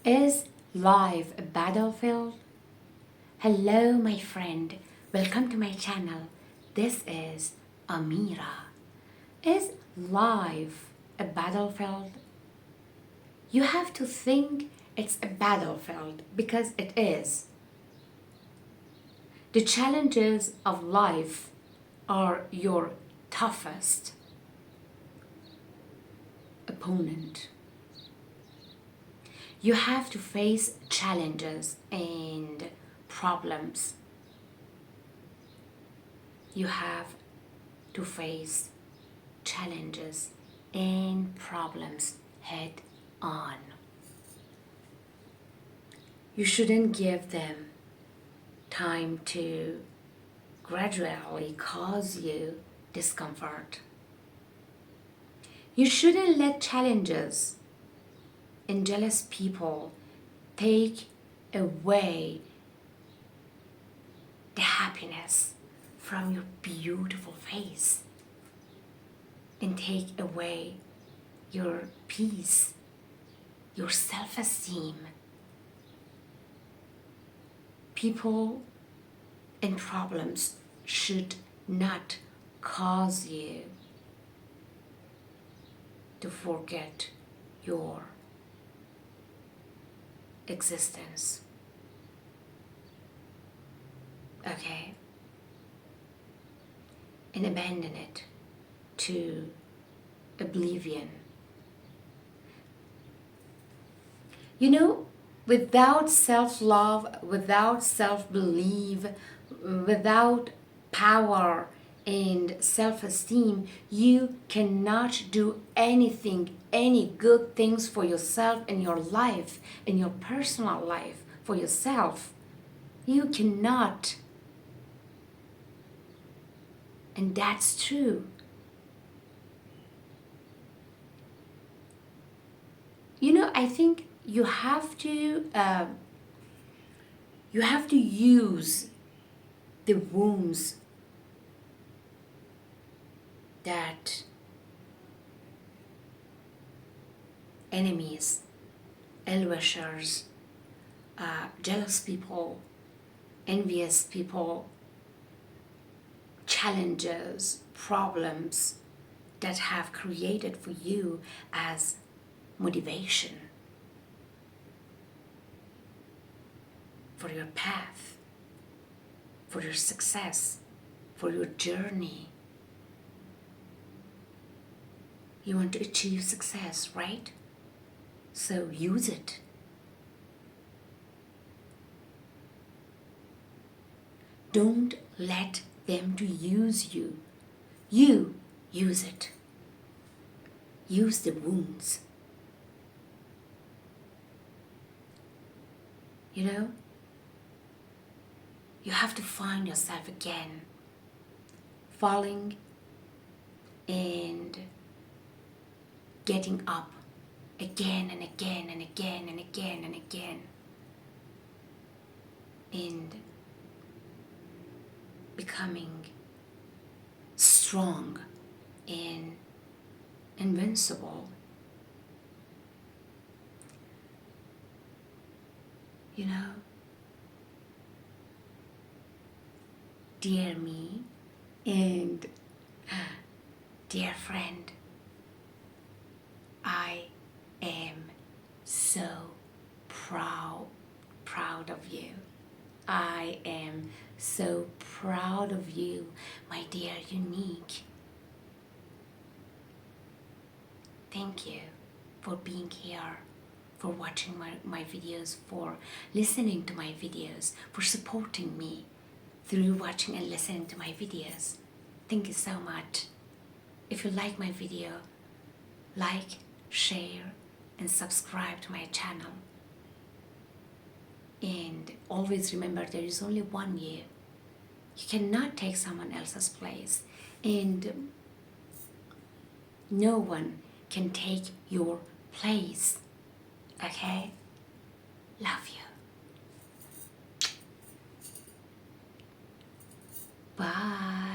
Is life a battlefield? Hello, my friend. Welcome to my channel. This is Amira. Is life a battlefield? You have to think it's a battlefield because it is. The challenges of life are your toughest opponent. You have to face challenges and problems. You have to face challenges and problems head on. You shouldn't give them time to gradually cause you discomfort. You shouldn't let challenges and jealous people take away the happiness from your beautiful face and take away your peace, your self-esteem. People and problems should not cause you to forget your existence. Okay? And abandon it to oblivion. You know, without self-love, without self-belief, without power and self-esteem, you cannot do anything, any good things for yourself in your life, in your personal life, for yourself. You cannot. And that's true. You know, I think you have to use the wounds that enemies, ill-wishers, jealous people, envious people, challenges, problems that have created for you as motivation for your path, for your success, for your journey. You want to achieve success, right? So use it. Don't let them to use you. You use it. Use the wounds. You know, you have to find yourself again, falling and getting up again and again and again and again and again, and becoming strong and invincible. You know, dear me and dear friend, I am so proud of you. I am so proud of you, my dear unique. Thank you for being here, for watching my videos, for listening to my videos, for supporting me through watching and listening to my videos. Thank you so much. If you like my video, like, share, and subscribe to my channel. And always remember, there is only one you. You cannot take someone else's place. And no one can take your place. Okay? Love you. Bye.